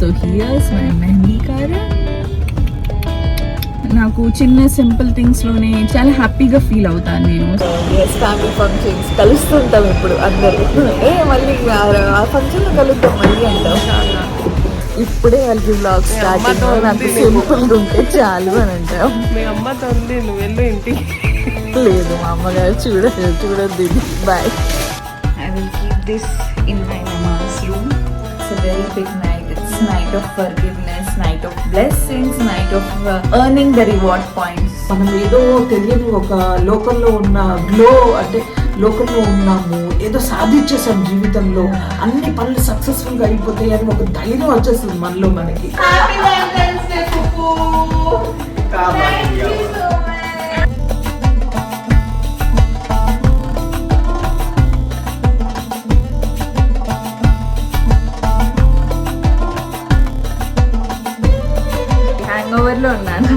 So here's my mehndi car. నాకు చిన్న simple థింగ్స్లోనే చాలా హ్యాపీగా ఫీల్ అవుతాను నేను. ఫ్యామిలీ ఫంక్షన్స్ కలుస్తుంటాం ఇప్పుడు అందరూ. మళ్ళీ ఆ ఫంక్షన్లో కలుద్దాం మళ్ళీ అంటాం. ఇప్పుడే వాళ్ళకి బ్లాగ్ స్టార్ట్ నాకు సింపుల్గా ఉంటే చాలు అని అంటాం. మీ అమ్మతో ఉంది, నువ్వు వెళ్ళు ఇంటికి. లేదు, మా అమ్మగారు చూడొద్దు. Bye. I will keep this in my mama's room. It's a very big night. It's night of forgiveness, night of blessings, night of earning the reward points. మనం ఏదో తెలియని ఒక లోకంలో ఉన్న గ్లో, అంటే లోకంలో ఉన్నాము, ఏదో సాధించేసాం జీవితంలో, అన్ని పనులు సక్సెస్ఫుల్ గా అయిపోతాయి అని ఒక ధైర్యం వచ్చేస్తుంది మనలో మనకి. హ్యాంగోవర్ లో ఉన్నాను.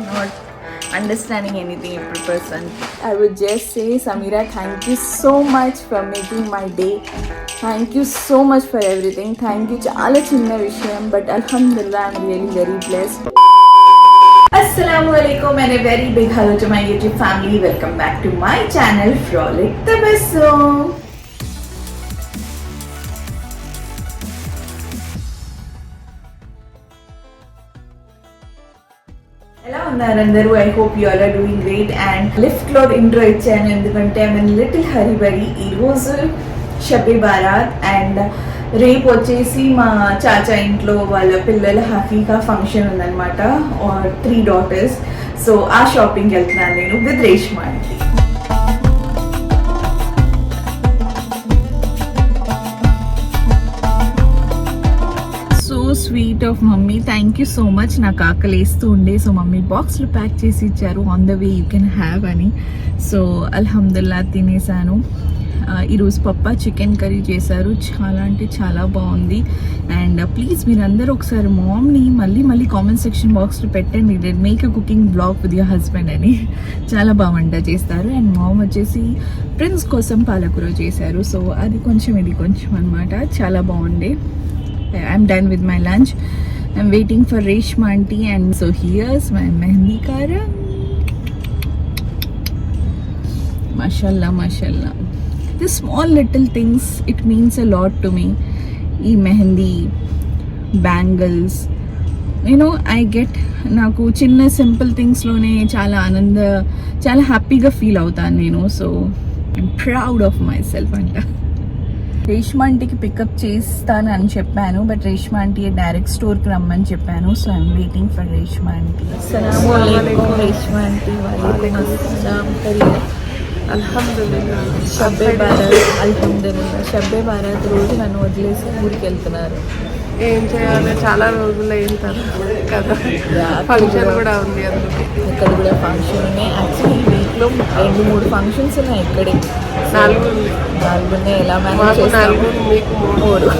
Not understanding anything every person. I would just say, Samira, thank you so much for making my day. Thank you so much for everything. Thank you. Chala chinna vishayam, but alhamdulillah, I'm really very blessed. Assalamualaikum and a very big hello to my YouTube family. Welcome back to my channel, Frolic Tabassum. ఎలా ఉన్నారు అందరూ? I hope you all are doing great. And లిఫ్ట్ లోడ్ intro ఇచ్చాను ఎందుకంటే I mean little hurry burry. ఈరోజు షబ్బే baraat and రేపు వచ్చేసి మా చాచా ఇంట్లో వాళ్ళ పిల్లల హకీకా ఫంక్షన్ ఉందన్నమాట, 3 daughters. సో ఆ షాపింగ్కి వెళ్తున్నాను నేను విత్ రేష్మాకి. Sweet of mummy, thank you so much. నాకు ఆకలి వేస్తూ ఉండే, సో మమ్మీ బాక్స్లో ప్యాక్ చేసి ఇచ్చారు, on the way you can have అని. సో అల్హమ్దుల్లా తినేసాను. ఈరోజు పప్పా చికెన్ కర్రీ చేశారు, చాలా అంటే చాలా బాగుంది. అండ్ ప్లీజ్ మీరందరూ ఒకసారి మామ్ని మళ్ళీ కామెంట్ సెక్షన్ బాక్స్లో పెట్టండి, dead make a cooking blog with your husband అని. చాలా బాగా వంట చేస్తారు. అండ్ మామ్ వచ్చేసి ప్రిన్స్ కోసం పాలకూర చేశారు, సో అది కొంచెం ఇది కొంచెం అనమాట, చాలా బాగుండే. I'm done with my lunch. I'm waiting for Reshma aunty, and so here's my mehendi kara. Mashallah. The small little things, it means a lot to me. Ee mehendi, bangles, you know, I get naku chinna simple things lone చాలా హ్యాపీగా feel అవుతాను నేను. So I'm proud of myself anta. Reshma ఆంటీకి pickup చేస్తాను అని చెప్పాను, but Reshma aunty direct స్టోర్కి రమ్మని చెప్పాను. So I'm waiting for Reshma aunty. అస్సలాముఅలైకుం రేష్మా ఆంటీ. వాలేకుం అస్సలాం. అల్హమ్దులిల్లా. షబ్బే బారాత్. అల్హమ్దులిల్లా. షబ్బే బారాత్ రోజు నన్ను వదిలేసి ఊరికి వెళ్తున్నారు. ఏం చేయాలి, చాలా రోజులు అయిన కదా, ఫంక్షన్ కూడా ఉంది అందుకే. ఇక్కడ కూడా ఫంక్షన్ ఉన్నాయి. యాక్చువల్లీ ఈ వీక్లో 2-3 ఫంక్షన్స్ ఉన్నాయి. ఇక్కడే 4 ఉన్నాయి. ఎలా మేనేజ్ చేస్తాము? మీకు 3.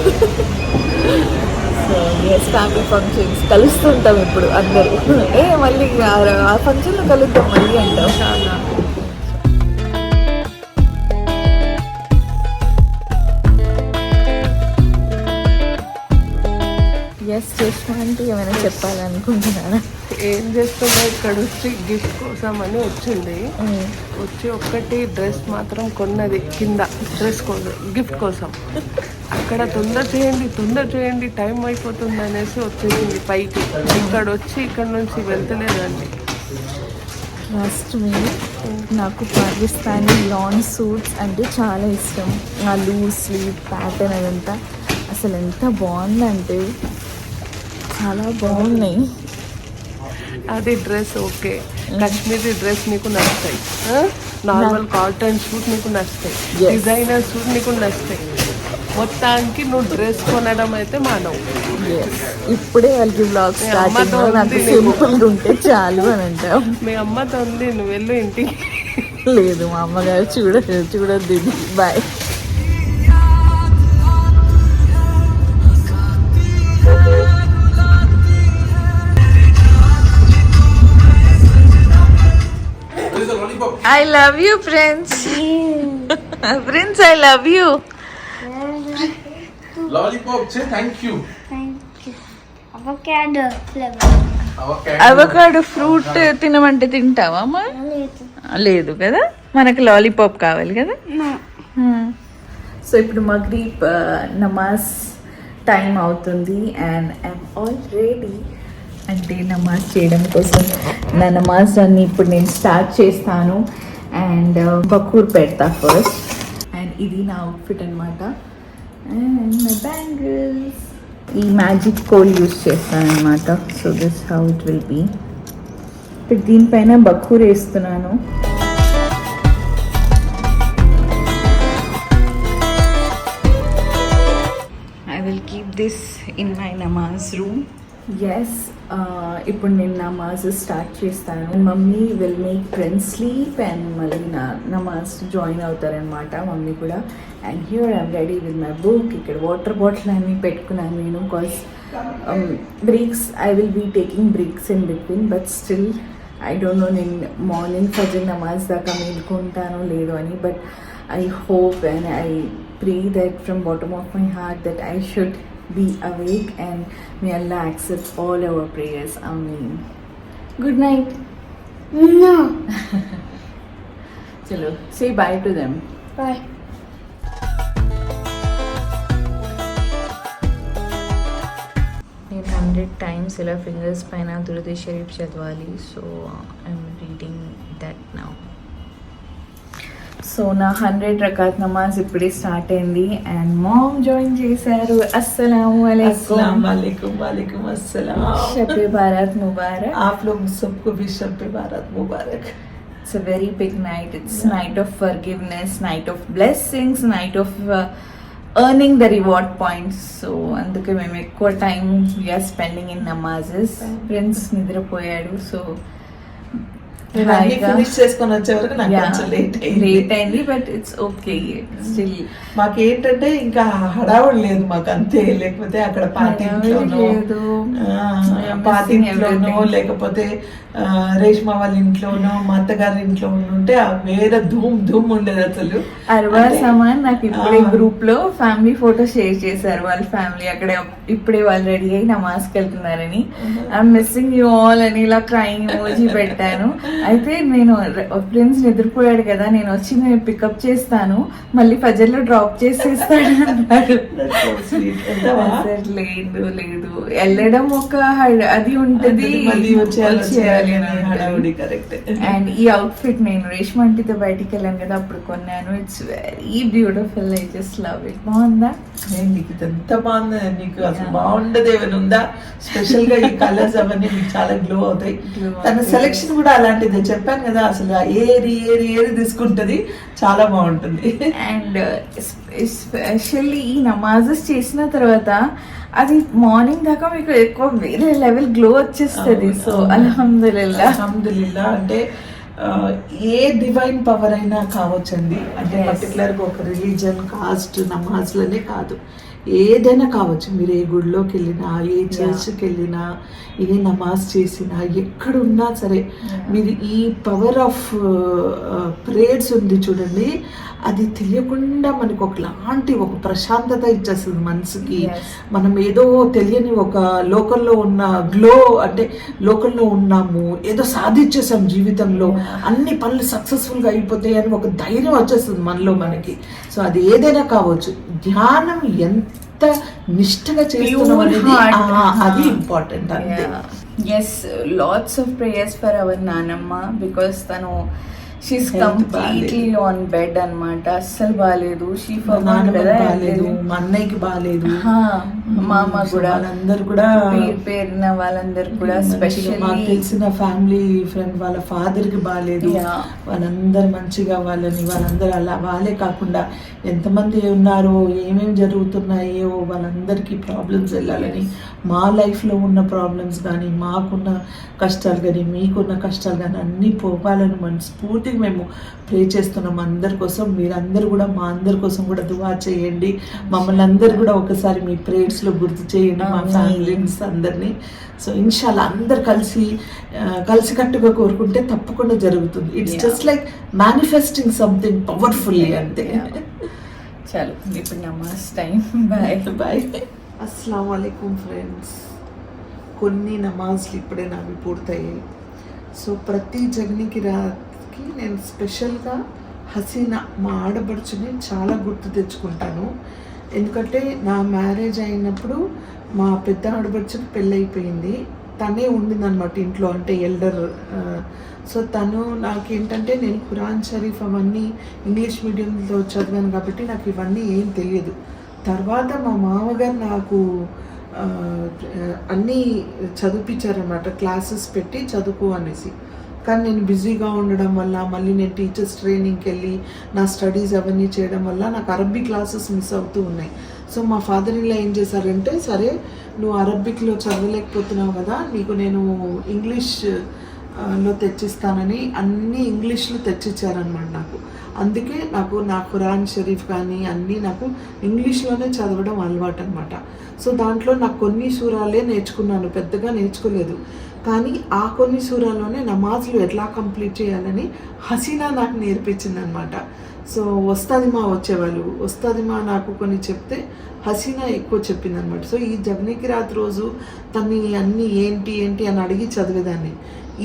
సో ఎస్, ఫ్యామిలీ ఫంక్షన్స్ కలుస్తుంటాం ఇప్పుడు అందరూ. మళ్ళీ ఆ ఫంక్షన్లో కలుద్దాం మళ్ళీ అంటాం. చాలా ఎస్ రేష్మా అంటే ఏమైనా చెప్పాలనుకుంటున్నారా? ఏం చేస్తున్నా, ఇక్కడ వచ్చి గిఫ్ట్ కోసం అని వచ్చింది. వచ్చి ఒక్కటి డ్రెస్ మాత్రం కొన్నది కింద, డ్రెస్ కోసం, గిఫ్ట్ కోసం. అక్కడ తొందర చేయండి టైం అయిపోతుంది అనేసి వచ్చేసింది పైకి. ఇక్కడ వచ్చి ఇక్కడ నుంచి వెళ్తలేదండి. లాస్ట్ మీ నాకు పాకిస్తానీ లాన్ సూట్స్ అంటే చాలా ఇష్టం. ఆ లూజ్ స్లీవ్ ప్యాటర్న్ అదంతా అసలు ఎంత బాగుందంటే చాలా బాగున్నాయి. అది డ్రెస్ ఓకే, కాశ్మీరీ డ్రెస్ నీకు నచ్చుతాయి, నార్మల్ కాటన్ సూట్ నీకు నచ్చుతాయి, డిజైనర్ సూట్ నీకు నచ్చుతాయి. మొత్తానికి నువ్వు డ్రెస్ కొనడం అయితే మానవు. ఇప్పుడే వాళ్ళకి బ్లాగ్ స్టార్ట్, నాకు సింపుల్గా ఉంటే చాలు అని అంటాం. మీ అమ్మతో ఉంది, నువ్వు వెళ్ళు ఇంటికి. లేదు, మా అమ్మగారు చూడొద్దు. Bye. I love you, Prince. Prince, I love you. Lollipop, say thank you. Thank you. Avocado flavor. Avocado fruit తినమంటే తింటావా అమ్మా? లేదు కదా, మనకు లాలీపాప్ కావాలి కదా. సో ఇప్పుడు మగ్రీబ్ నమాజ్ టైం అవుతుంది అండ్ ఐఎమ్ ఆల్ రెడీ. అంటే నమాజ్ చేయడం కోసం నా నమాజ్ అన్ని ఇప్పుడు నేను స్టార్ట్ చేస్తాను అండ్ బకూర్ పెడతా ఫస్ట్. అండ్ ఇది నా అవుట్ఫిట్ అనమాట. అండ్ మై బ్యాంగిల్స్, ఈ మ్యాజిక్ కోల్ యూస్ చేస్తాను అనమాట. So this how it will be. ఇప్పుడు దీనిపైన బకూర్ వేస్తున్నాను. I will keep this in my నమాజ్ రూమ్. ఎస్, ఇప్పుడు నేను నమాజ్ స్టార్ట్ చేస్తాను. Mummy will make friends sleep and మళ్ళీ నమాజ్ జాయిన్ అవుతారనమాట మమ్మీ కూడా. And here I'm ready with my book. ఇక్కడ వాటర్ బాటిల్ అన్నీ పెట్టుకున్నాను నేను, because breaks I will be taking breaks in between. But still I don't know నేను morning Fajr నమాజ్ దాకా మేలుకుంటానో లేదో అని. But I hope and I pray that from bottom of my heart that I should be awake and may Allah accept all our prayers. Ameen. Good night. No. Chalo, say bye to them. Bye. నేను 100 times ఇలా fingers పైన దురద షరీఫ్ చదవాలి. So I'm reading that now. So నా 100 రకాత్ నమాజ్ ఇప్పుడే start అయింది and mom join చేశారు. అస్సలాము अस्सलाम वालेकुम. वालेकुम अस्सलाम. शब बारात मुबारक. आप लोग सबको भी शब बारात मुबारक. It's a very big night. It's night of forgiveness, night of blessings, night of earning the reward points. So అందుకే మేము ఎక్కువ టైం వీఆర్ స్పెండింగ్ ఇన్ నమాజెస్. ఫ్రెండ్స్ నిద్రపోయాడు. సో ఫినిష్ చేసుకొని వచ్చే వరకు నాకు కొంచెం లేట్ అయింది. But it's okay. స్టిల్ మాకేంటంటే ఇంకా హడావుడు లేదు మాకు, అంతే. లేకపోతే అక్కడ పాతింట్లోనో లేకపోతే రేష్మా వాళ్ళ ఇంట్లోనో మా అత్తగారి ఇంట్లో ఉంటే వేరే ధూమ్ ఉండేది అసలు. అర్వా సమాన్ నాకు ఇప్పుడే గ్రూప్ లో ఫ్యామిలీ ఫోటో షేర్ చేశారు. వాళ్ళ ఫ్యామిలీ అక్కడ ఇప్పుడే వాళ్ళు రెడీ అయ్యి నమాజ్కి వెళ్తున్నారని. ఐఎమ్ మిస్సింగ్ యూ ఆల్ అని ఇలా క్రైంగ్ ఎమోజీ పెట్టాను. అయితే నేను ఫ్రెండ్స్ నిద్రపోయాడు కదా, నేను వచ్చి నేను పికప్ చేస్తాను, మళ్ళీ ఫజర్ లో డ్రాప్ చేసేస్తాడు అన్నాడు. లేదు వెళ్ళడం ఒక అది ఉంటది, అండ్ ఈ అవుట్ఫిట్ నేను రేష్మా ఆంటీతో బయటికి వెళ్ళాను కదా అప్పుడు కొన్నాను. It's very beautiful. I just love it. బాగుందా? నీకు ఎంత బాగుంది. నీకు అసలు బాగుండదు ఏమైనా ఉందా స్పెషల్ గా? ఈ కలర్స్ అవన్నీ మీకు చాలా గ్లో అవుతాయి. తన సెలెక్షన్ కూడా అలాంటిదే, చెప్పాను కదా. అసలు ఏరి తీసుకుంటది, చాలా బాగుంటుంది. అండ్ ఎస్పెషల్లీ ఈ నమాజెస్ చేసిన తర్వాత అది మార్నింగ్ దాకా మీకు ఎక్కువ వేరే లెవెల్ గ్లో వచ్చేస్తుంది. సో అల్హమ్దులిల్లా. అంటే ఏ డివైన్ పవర్ అయినా కావచ్చండి. అంటే పర్టికులర్ గా ఒక రిలీజన్, కాస్ట్, నమాజ్లనే కాదు, ఏదైనా కావచ్చు. మీరు ఏ గుడిలోకి వెళ్ళినా, ఏ చర్చ్కి వెళ్ళినా, ఏ నమాజ్ చేసినా, ఎక్కడున్నా సరే మీరు ఈ పవర్ ఆఫ్ ప్రేయర్స్ ఉంది చూడండి, అది తెలియకుండా మనకు ఒకలాంటి ఒక ప్రశాంతత ఇచ్చేస్తుంది మనసుకి. మనం ఏదో తెలియని ఒక లోకంలో ఉన్న గ్లో, అంటే లోకంలో ఉన్నాము, ఏదో సాధించేసాం జీవితంలో, అన్ని పనులు సక్సెస్ఫుల్గా అయిపోతాయి అని ఒక ధైర్యం వచ్చేస్తుంది మనలో మనకి. సో అది ఏదైనా కావచ్చు. ధ్యానం ఎంత నిష్ఠగా చేస్తున్నాం అనేది అది important. Yes, lots of prayers for our నానమ్మ, బికాస్ తను షీస్ కంప్లీట్లీ ఆన్ బెడ్ అన్నమాట. అస్సలు బాగాలేదు. బాగాలేదు, మా అన్నయ్యకి బాగాలేదు, మా అమ్మ కూడా, వాళ్ళందరూ కూడా పేరున వాళ్ళందరూ కూడా, స్పెషల్ మాకు తెలిసిన ఫ్యామిలీ ఫ్రెండ్ వాళ్ళ ఫాదర్ కి బాగాలేదు. వాళ్ళందరూ మంచిగా వాళ్ళందరూ అలా వాళ్ళే కాకుండా ఎంతమంది ఉన్నారో, ఏమేమి జరుగుతున్నాయో వాళ్ళందరికీ ప్రాబ్లమ్స్ వెళ్ళాలని, మా లైఫ్లో ఉన్న ప్రాబ్లమ్స్ కానీ, మాకున్న కష్టాలు కానీ, మీకున్న కష్టాలు కానీ అన్నీ పోవాలని మనస్ఫూర్తిగా మేము ప్రే చేస్తున్నాం అందరి కోసం. మీరందరూ కూడా మా అందరి కోసం కూడా దువా చేయండి. మమ్మల్ని అందరు కూడా ఒకసారి మీ ప్రేయర్స్లో గుర్తు చేయండి, మా ఫ్యామిలీస్ అందరినీ. సో ఇన్షాల్లా అందరు కలిసికట్టుగా కోరుకుంటే తప్పకుండా జరుగుతుంది. It's just like manifesting something powerfully అంతే. చలో ఇప్పుడు నమాజ్ టైం. Bye bye. అస్సలం వాలేకుమ్ ఫ్రెండ్స్. కొన్ని నమాజ్లు ఇప్పుడే నావి పూర్తయ్యాయి. సో ప్రతి జగనికి రాత్కి నేను స్పెషల్గా హసీనా మా ఆడబడుచుని చాలా గుర్తు తెచ్చుకుంటాను. ఎందుకంటే నా మ్యారేజ్ అయినప్పుడు మా పెద్ద ఆడబడుచుకి పెళ్ళైపోయింది. తనే ఉండిందనమాట ఇంట్లో, అంటే ఎల్డర్. సో తను నాకేంటంటే నేను ఖురాన్ షరీఫ్ అవన్నీ ఇంగ్లీష్ మీడియంలో చదివాను కాబట్టి నాకు ఇవన్నీ ఏం తెలియదు. తర్వాత మా మామగారు నాకు అన్నీ చదివించారనమాట, క్లాసెస్ పెట్టి చదువుకో అనేసి. కానీ నేను బిజీగా ఉండడం వల్ల, మళ్ళీ నేను టీచర్స్ ట్రైనింగ్కి వెళ్ళి నా స్టడీస్ అవన్నీ చేయడం వల్ల నాకు అరబ్బీ క్లాసెస్ మిస్ అవుతూ ఉన్నాయి. సో మా ఫాదర్ ఇలా ఏం చేశారంటే, సరే నువ్వు అరబ్బిక్లో చదవలేకపోతున్నావు కదా, నీకు నేను ఇంగ్లీష్లో తెచ్చిస్తానని అన్నీ ఇంగ్లీష్లో తెచ్చిచ్చారనమాట నాకు. అందుకే నాకు నా ఖురాన్ షరీఫ్ కానీ అన్నీ నాకు ఇంగ్లీష్లోనే చదవడం అలవాటు అనమాట. సో దాంట్లో నాకు కొన్ని సూరాలే నేర్చుకున్నాను, పెద్దగా నేర్చుకోలేదు. కానీ ఆ కొన్ని సూరాల్లోనే నమాజ్లు ఎట్లా కంప్లీట్ చేయాలని హసీనా నాకు నేర్పించింది అనమాట. సో వస్తాదిమా వచ్చేవాళ్ళు, వస్తాదిమా నాకు కొన్ని చెప్తే హసీనా ఎక్కువ చెప్పింది అనమాట. సో ఈ జగనికి రాత్ రోజు తన్ని అన్నీ ఏంటి అని అడిగి చదివేదాన్ని.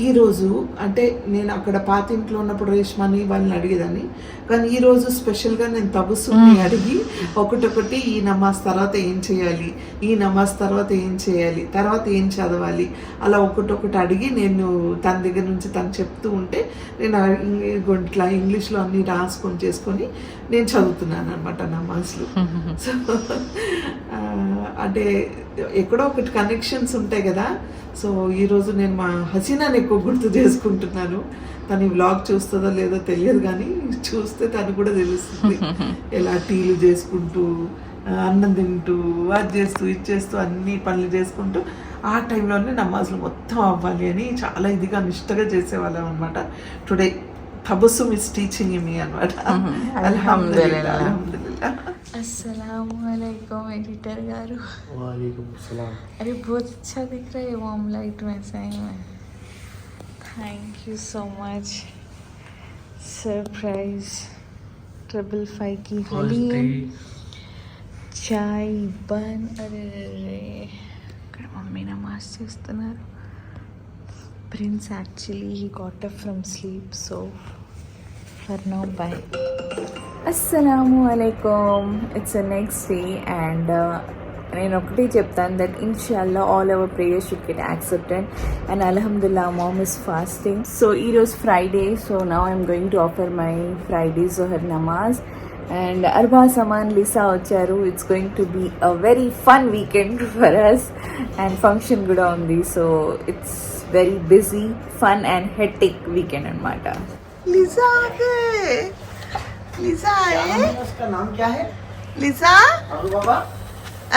ఈరోజు అంటే నేను అక్కడ పాత ఇంట్లో ఉన్నప్పుడు రేష్మాని వాళ్ళని అడిగేదాన్ని, కానీ ఈరోజు స్పెషల్గా నేను తబస్సుని అడిగి ఒకటొకటి ఈ నమాజ్ తర్వాత ఏం చేయాలి, ఈ నమాజ్ తర్వాత ఏం చేయాలి, తర్వాత ఏం చదవాలి, అలా ఒకటొకటి అడిగి నేను తన దగ్గర నుంచి తను చెప్తూ ఉంటే నేను ఇట్లా ఇంగ్లీష్లో అన్నీ రాసుకొని చేసుకొని నేను చదువుతున్నాను అనమాట నమాజ్లు. సో అంటే ఎక్కడో ఒకటి కనెక్షన్స్ ఉంటాయి కదా. సో ఈరోజు నేను మా హసీనాని ఎక్కువ గుర్తు చేసుకుంటున్నాను. తను ఈ వ్లాగ్ చూస్తుందో లేదో తెలియదు, కానీ చూస్తే తను కూడా తెలుస్తుంది. ఎలా టీలు చేసుకుంటూ, అన్నం తింటూ, అది చేస్తూ ఇది చేస్తూ అన్ని పనులు చేసుకుంటూ ఆ టైంలోనే నమాజ్లు మొత్తం అవ్వాలి అని చాలా ఇదిగా నిష్టగా చేసేవాళ్ళం అనమాట. టుడే తబస్సుమ్ ఇస్ టీచింగ్ మీ అనమాట. అల్హమ్దులిల్లాహ్ అల్హమ్దులిల్లాహ్. अस्सलामुअलैकुम एडिटर गारू. वालेकुम अस्सलाम. अरे बहुत अच्छा दिख रहा है वार्म लाइट में, सही में thank you so much. Surprise 555 की हलीम, चाय बन. अरे ఇక్కడ మమ్మీ నమాజ్ చేస్తున్నారు. Prince actually he got up from sleep, so for now bye. Assalamu alaikum. It's the next day and నేను ఒకటే చెప్తాను దట్ ఇన్షాల్లా all our prayers should get accepted and అల్హమ్దుల్లా మామ్ ఇస్ ఫాస్టింగ్. సో ఈరోజు Friday, so now I'm going to offer my Friday జోహర్ నమాజ్. And Arba Saman Lisa వచ్చారు. It's going to be a very fun weekend for us and function కూడా ఉంది. So it's very busy, fun and hectic weekend అనమాట. Lisa आ गए, लिजा आए. उसका नाम क्या है? लिजा, और बाबा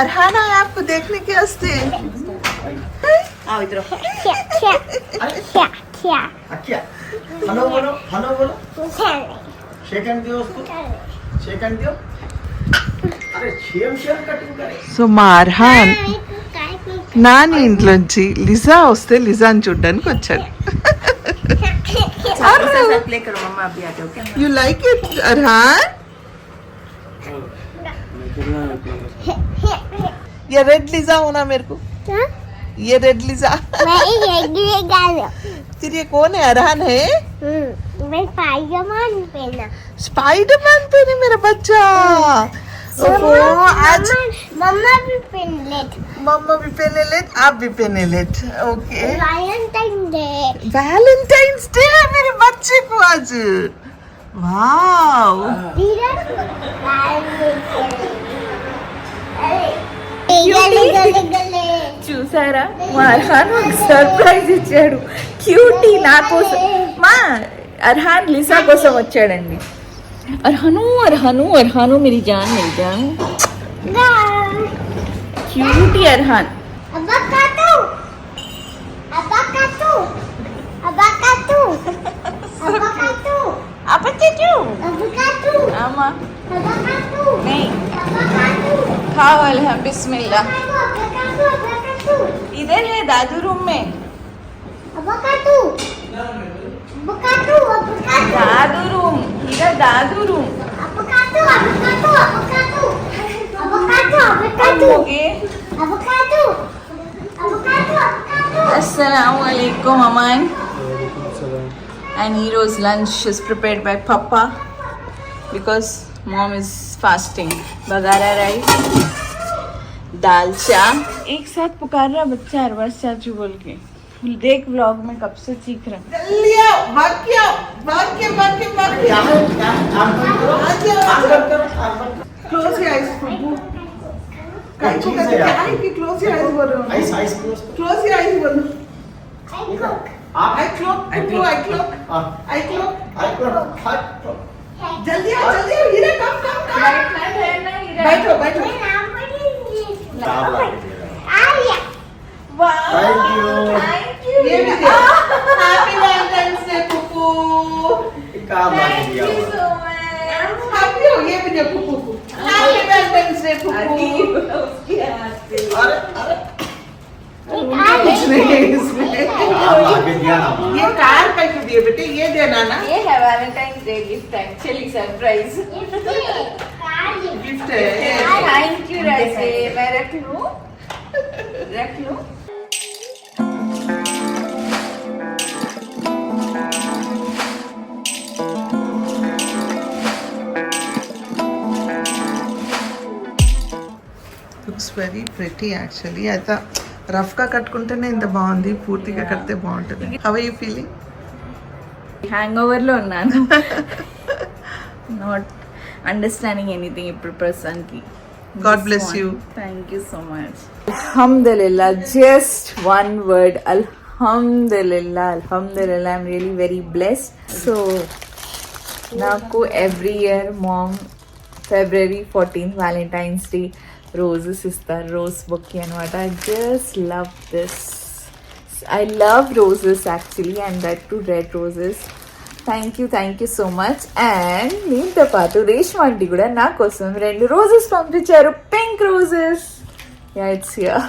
अरहान आए आपको देखने के वास्ते. आओ इधर. क्या अच्छा हेलो बोलो, हेलो बोलो. शेक हैंड दियो उसको, शेक हैंड दियो. अरे शेम कटिंग करे. సో మా అర్హాన్ నాని ఇంట్లోంచి లిజా వస్తే లిజాని చూడ్డానికి వచ్చాడు. ప్లే కరో మమ్మా అభి ఆ జాओ. You like it Arhaan? ये रेड लिजा होना मेरे को, ये रेड लिजा. फिर ये कौन है? अरहान है? मैं पायजामा पहना. स्पाइडरमैन पहने मेरा बच्चा. ओहो, आज मम्मा भी पहन ले. मम्मा भी पहने लेट, आप भी पहने लेट. Okay, Valentine day. Valentine's day है मेरे बच्चे को आज. वाओ, చూసారా మా అర్హాన్ ఒక సర్ప్రైజ్ ఇచ్చాడు. క్యూటీ నా కోసం, మా అర్హాన్ లిసా కోసం వచ్చాడండి. అర్హాను అర్హాను అర్హాను मेरी जान cutie Arhaan. Abacatu. Abacatu. Abacatu. Abacatu. apa cucu Abacatu. ama Abacatu. नहीं Abacatu. खाओ अल्हम बिस्मिल्लाह. Abacatu. Abacatu. इधर है दादू रूम में. Abacatu. Abacatu. Abacatu. दादू रूम, इधर दादू room. Abacatu. Assalamualaikum Aman. And Hero's lunch is prepared by Papa because mom is fasting. Bagara rice, दाल चा एक साथ पुकार रहा बच्चा अरबाज चाचू बोल के. देख व्लॉग में कब से चीख रहा. Close your eyes, Prabhu. Close your eyes, बोलो. Eyes close Close your eyes, बोलो. आप I clock, Prabhu, I clock. I clock. जल्दी आओ, हीरा, come. बैठो. थैंक यू ये भी दे. Happy Valentine's Day, पुप्पू. काम आ गया Happy हो, ये भी दे पुप्पू. Happy Valentine's Day, पुप्पू. अरे कुछ नहीं इसमें. आप आगे दिया ना ये कार पैक दिए बेटे, ये देना ना. ये है Valentine day gift actually surprise. Gift है. Thank you Raje. मैं रख लूं. Looks very pretty actually. అయితే రఫ్గా కట్టుకుంటేనే ఇంత బాగుంది, పూర్తిగా కడితే బాగుంటుంది. How are you feeling? Hang ఓవర్లో ఉన్నాను. నాట్ అండర్స్టాండింగ్ ఎనీథింగ్ ఇప్పుడు ప్రస్తుతానికి. God bless you. Thank you so much. Alhamdulillah, just one word. Alhamdulillah. I'm really very blessed. So, నాకు every year mom February 14th Valentine's Day roses ఇస్తారు, rose bouquet అనమాట. I just love this. I love roses actually, and that too red roses. Thank you so much. And దీంతో పాటు Reshma aunty కూడా నా కోసం 2 roses పంపించారు, pink roses. Yeah it's here.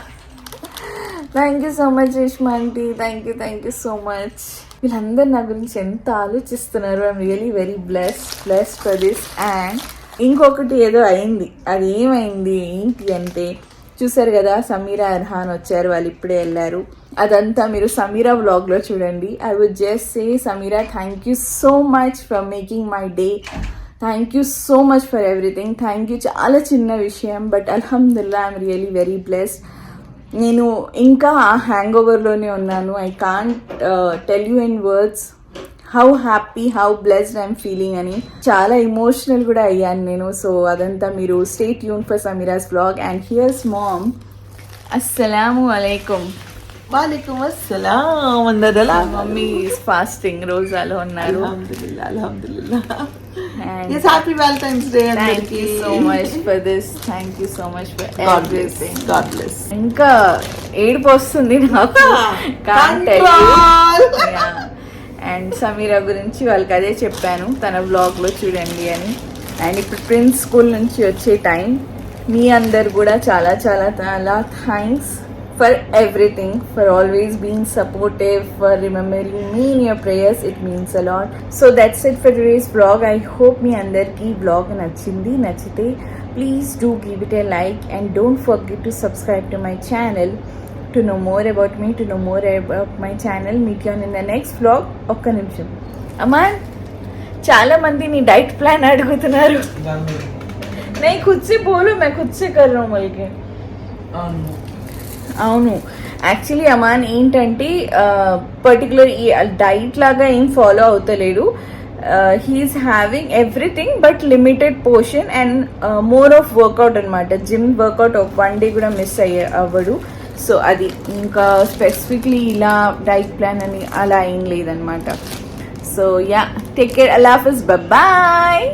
Thank you so much Reshma aunty. Thank you so much. వీళ్ళందరూ నా గురించి ఎంత ఆలోచిస్తున్నారు. I'm really very blessed for this. And ఇంకొకటి ఏదో అయింది. అది ఏమైంది ఏంటి అంటే, చూసారు కదా సమీరా అర్హాన్ వచ్చారు, వాళ్ళు ఇప్పుడే వెళ్ళారు. అదంతా మీరు సమీరా వ్లాగ్లో చూడండి. I would just say Sameera, thank you so much for making my day. Thank you so much for everything. Thank you. చాలా చిన్న విషయం, బట్ అల్హమ్దుల్లా ఐఎమ్ రియలీ వెరీ బ్లెస్డ్. నేను ఇంకా ఆ హ్యాంగ్ ఓవర్లోనే ఉన్నాను. I can't tell you in words how happy, how blessed I'm feeling అని. చాలా ఎమోషనల్ కూడా అయ్యాను నేను. సో అదంతా మీరు stay tune for Sameera's vlog. And here's mom. అస్సలాము అలైకుం. వాలేకుమ్ అస్సలాం. అందరలా మమ్మీ ఫాస్టింగ్ రోజాలో ఉన్నారు. అల్హమ్దులిల్లా. And Yes, happy Valentine's Day. thank you so much for this. Thank you so much for everything. God bless. ఇంకా ఏడుపు వస్తుంది నాకు. Can't tell you. And Sameera గురించి వాళ్ళకి అదే చెప్పాను, తన వ్లాగ్లో చూడండి అని. అండ్ ఇప్పుడు ప్రిన్స్ స్కూల్ నుంచి వచ్చే టైం. మీ అందరు కూడా చాలా thanks for everything, for always being supportive, for remembering me in your prayers. It means a lot. So that's it for today's vlog. I hope మీ అందరికీ vlog నచ్చితే please do give it a like and don't forget to subscribe to my channel to know more about me, to know more about my channel. Meet you in the next vlog. ఒక్క నిమిషం అమాన్, చాలా మంది నీ diet plan అడుగుతున్నారు. నేను खुद से बोलो, मैं खुद से कर रहा हूँ बल्कि. అవును, యాక్చువల్లీ అమాన్ ఏంటంటే పర్టికులర్ ఈ డైట్ లాగా ఏం ఫాలో అవుతలేడు. He's having everything but limited portion and more of workout అనమాట. జిమ్ వర్కౌట్ ఒక 1 day కూడా మిస్ అవ్వడు. సో అది ఇంకా స్పెసిఫిక్లీ ఇలా డైట్ ప్లాన్ అని అలా ఏం లేదనమాట. So yeah, take care. అల్లా హాఫిజ్. బాయ్.